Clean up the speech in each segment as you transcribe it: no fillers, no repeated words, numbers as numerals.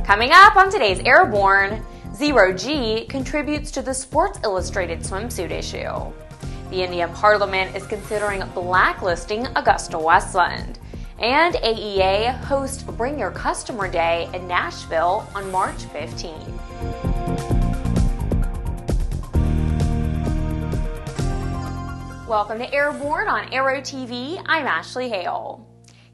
Coming up on today's Airborne, Zero G contributes to the Sports Illustrated swimsuit issue. The Indian Parliament is considering blacklisting AgustaWestland. And AEA hosts Bring Your Customer Day in Nashville on March 15. Welcome to Airborne on Aero-TV. I'm Ashley Hale.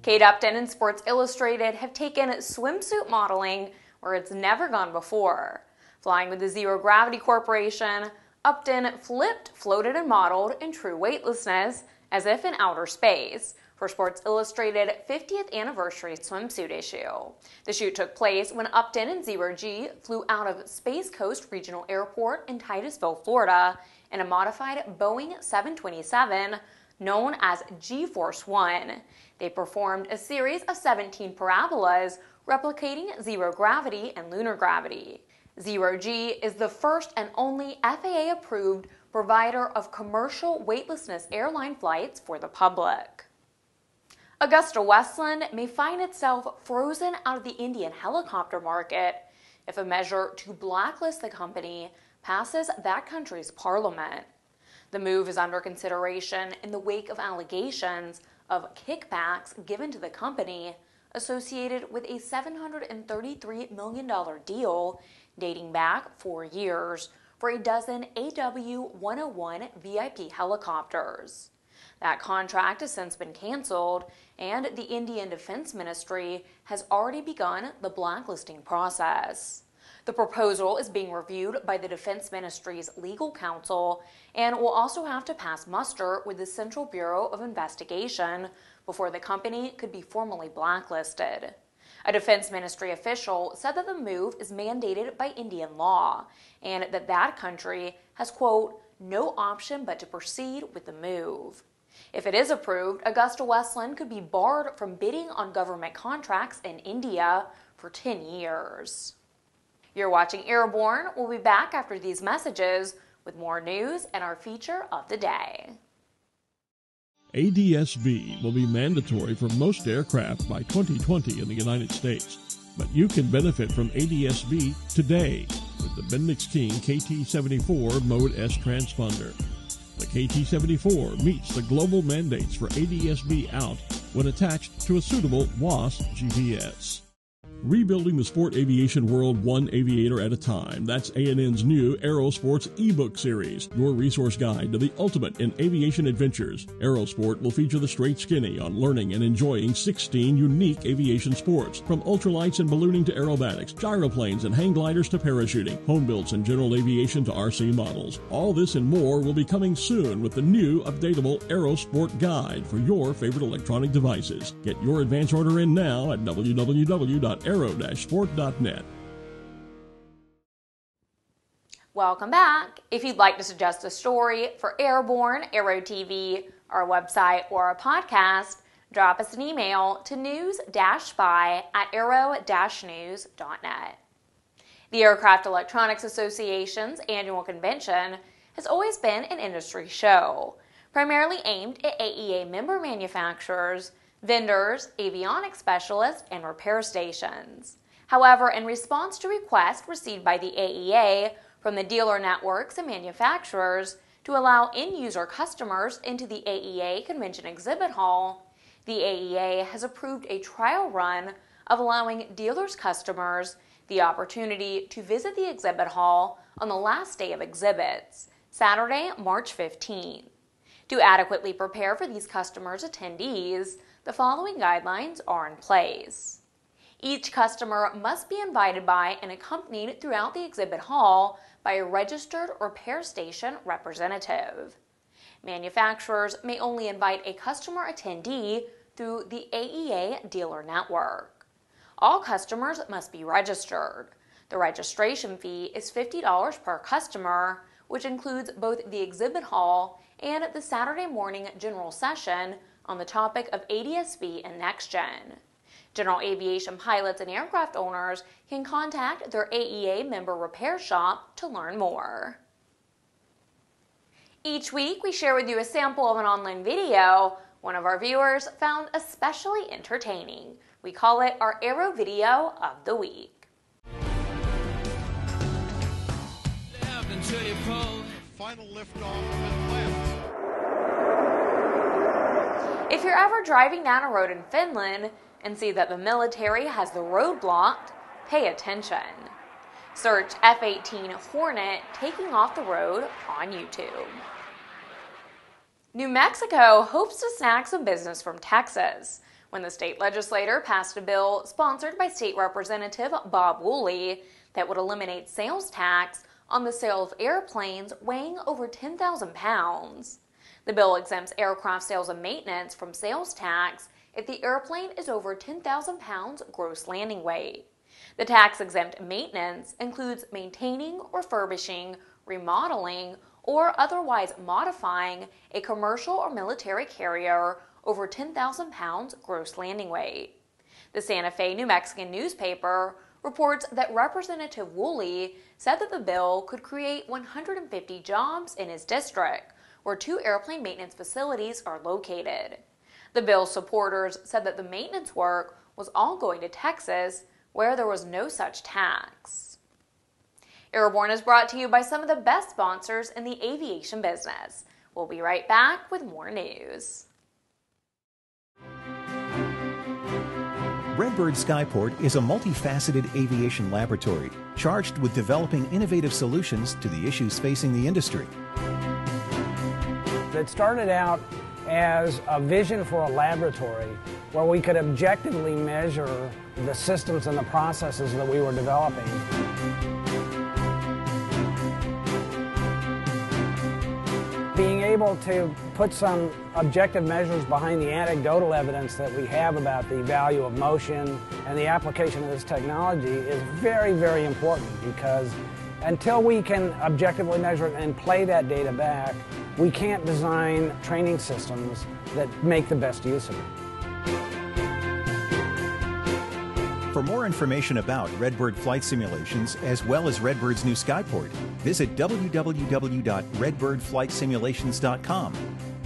Upton and Sports Illustrated have taken swimsuit modeling where it's never gone before. Flying with the Zero Gravity Corporation, Upton flipped, floated, and modeled in true weightlessness as if in outer space for Sports Illustrated 50th anniversary swimsuit issue. The shoot took place when Upton and Zero G flew out of Space Coast Regional Airport in Titusville, Florida, in a modified Boeing 727 known as G-Force One. They performed a series of 17 parabolas replicating zero gravity and lunar gravity. Zero G is the first and only FAA-approved provider of commercial weightlessness airline flights for the public. AgustaWestland may find itself frozen out of the Indian helicopter market if a measure to blacklist the company passes that country's parliament. The move is under consideration in the wake of allegations of kickbacks given to the company associated with a $733 million deal dating back 4 years for a dozen AW101 VIP helicopters. That contract has since been canceled, and the Indian Defense Ministry has already begun the blacklisting process. The proposal is being reviewed by the Defense Ministry's legal counsel and will also have to pass muster with the Central Bureau of Investigation before the company could be formally blacklisted. A Defense Ministry official said that the move is mandated by Indian law and that that country has, quote, no option but to proceed with the move. If it is approved, AgustaWestland could be barred from bidding on government contracts in India for 10 years. You're watching Airborne. We'll be back after these messages with more news and our feature of the day. ADS-B will be mandatory for most aircraft by 2020 in the United States, but you can benefit from ADS-B today with the Bendix King KT-74 Mode S transponder. The KT-74 meets the global mandates for ADS-B out when attached to a suitable WAAS GPS. Rebuilding the sport aviation world one aviator at a time. That's A&N's new AeroSports ebook series, your resource guide to the ultimate in aviation adventures. AeroSport will feature the straight skinny on learning and enjoying 16 unique aviation sports, from ultralights and ballooning to aerobatics, gyroplanes and hang gliders to parachuting, home builds and general aviation to RC models. All this and more will be coming soon with the new updatable AeroSport guide for your favorite electronic devices. Get your advance order in now at www.aero-sport.net. Welcome back. If you'd like to suggest a story for Airborne, Aero-TV, our website, or a podcast, drop us an email to news-by@aero-news.net. The Aircraft Electronics Association's annual convention has always been an industry show, primarily aimed at AEA member manufacturers, vendors, avionics specialists, and repair stations. However, in response to requests received by the AEA from the dealer networks and manufacturers to allow end-user customers into the AEA Convention Exhibit Hall, the AEA has approved a trial run of allowing dealers' customers the opportunity to visit the exhibit hall on the last day of exhibits, Saturday, March 15th. To adequately prepare for these customers' attendees, the following guidelines are in place. Each customer must be invited by and accompanied throughout the exhibit hall by a registered repair station representative. Manufacturers may only invite a customer attendee through the AEA dealer network. All customers must be registered. The registration fee is $50 per customer, which includes both the exhibit hall and the Saturday morning general session on the topic of ADS-B and NextGen. General aviation pilots and aircraft owners can contact their AEA member repair shop to learn more. Each week, we share with you a sample of an online video one of our viewers found especially entertaining. We call it our Aero Video of the Week. Final liftoff of Atlanta. If you're ever driving down a road in Finland and see that the military has the road blocked, pay attention. Search F-18 Hornet taking off the road on YouTube. New Mexico hopes to snag some business from Texas when the state legislature passed a bill sponsored by State Representative Bob Woolley that would eliminate sales tax on the sale of airplanes weighing over 10,000 pounds. The bill exempts aircraft sales and maintenance from sales tax if the airplane is over 10,000 pounds gross landing weight. The tax-exempt maintenance includes maintaining, refurbishing, remodeling, or otherwise modifying a commercial or military carrier over 10,000 pounds gross landing weight. The Santa Fe, New Mexican newspaper reports that Representative Woolley said that the bill could create 150 jobs in his district, where 2 airplane maintenance facilities are located. The bill's supporters said that the maintenance work was all going to Texas, where there was no such tax. Airborne is brought to you by some of the best sponsors in the aviation business. We'll be right back with more news. Redbird Skyport is a multifaceted aviation laboratory charged with developing innovative solutions to the issues facing the industry. It started out as a vision for a laboratory where we could objectively measure the systems and the processes that we were developing. Being able to put some objective measures behind the anecdotal evidence that we have about the value of motion and the application of this technology is very, very important, because until we can objectively measure it and play that data back, we can't design training systems that make the best use of it. For more information about Redbird flight simulations, as well as Redbird's new Skyport, visit www.redbirdflightsimulations.com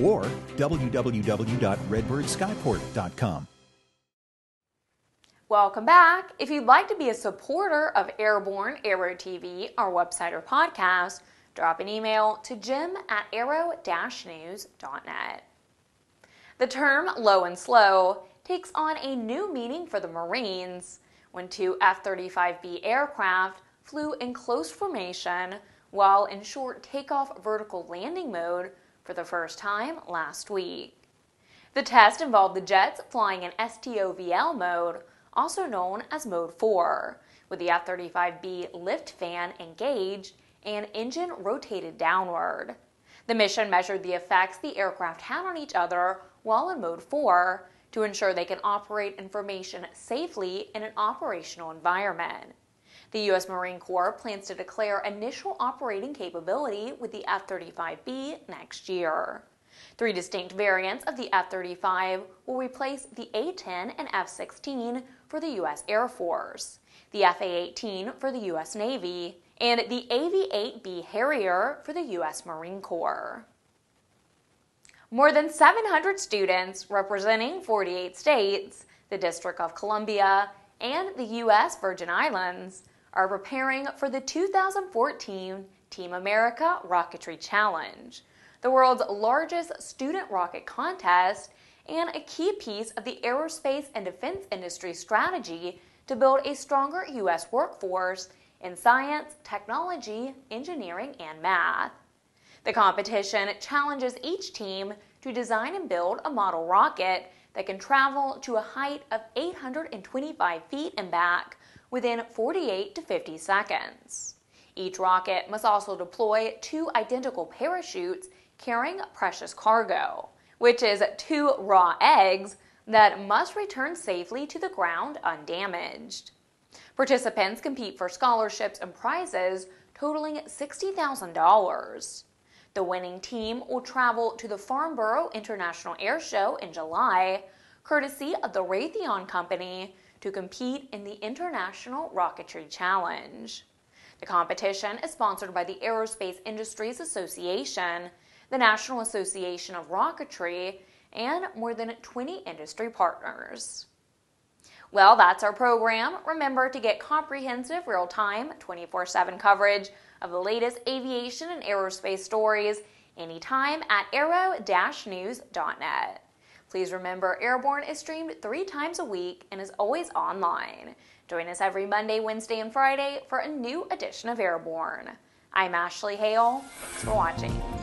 or www.redbirdskyport.com. Welcome back. If you'd like to be a supporter of Airborne, Aero-TV, our website or podcast, drop an email to jim@aero-news.net. The term low and slow takes on a new meaning for the Marines when 2 F-35B aircraft flew in close formation while in short takeoff vertical landing mode for the first time last week. The test involved the jets flying in STOVL mode, also known as Mode 4, with the F-35B lift fan engaged and engine rotated downward. The mission measured the effects the aircraft had on each other while in Mode 4 to ensure they can operate information safely in an operational environment. The U.S. Marine Corps plans to declare initial operating capability with the F-35B next year. 3 distinct variants of the F-35 will replace the A-10 and F-16 for the U.S. Air Force, the F-A-18 for the U.S. Navy, and the AV-8B Harrier for the U.S. Marine Corps. More than 700 students representing 48 states, the District of Columbia, and the U.S. Virgin Islands are preparing for the 2014 Team America Rocketry Challenge, the world's largest student rocket contest and a key piece of the aerospace and defense industry strategy to build a stronger U.S. workforce in science, technology, engineering, and math. The competition challenges each team to design and build a model rocket that can travel to a height of 825 feet and back within 48 to 50 seconds. Each rocket must also deploy 2 identical parachutes carrying precious cargo, which is 2 raw eggs that must return safely to the ground undamaged. Participants compete for scholarships and prizes totaling $60,000. The winning team will travel to the Farnborough International Air Show in July, courtesy of the Raytheon Company, to compete in the International Rocketry Challenge. The competition is sponsored by the Aerospace Industries Association, the National Association of Rocketry, and more than 20 industry partners. Well, that's our program. Remember to get comprehensive, real-time, 24/7 coverage of the latest aviation and aerospace stories anytime at aero-news.net. Please remember, Airborne is streamed 3 times a week and is always online. Join us every Monday, Wednesday, and Friday for a new edition of Airborne. I'm Ashley Hale. Thanks for watching.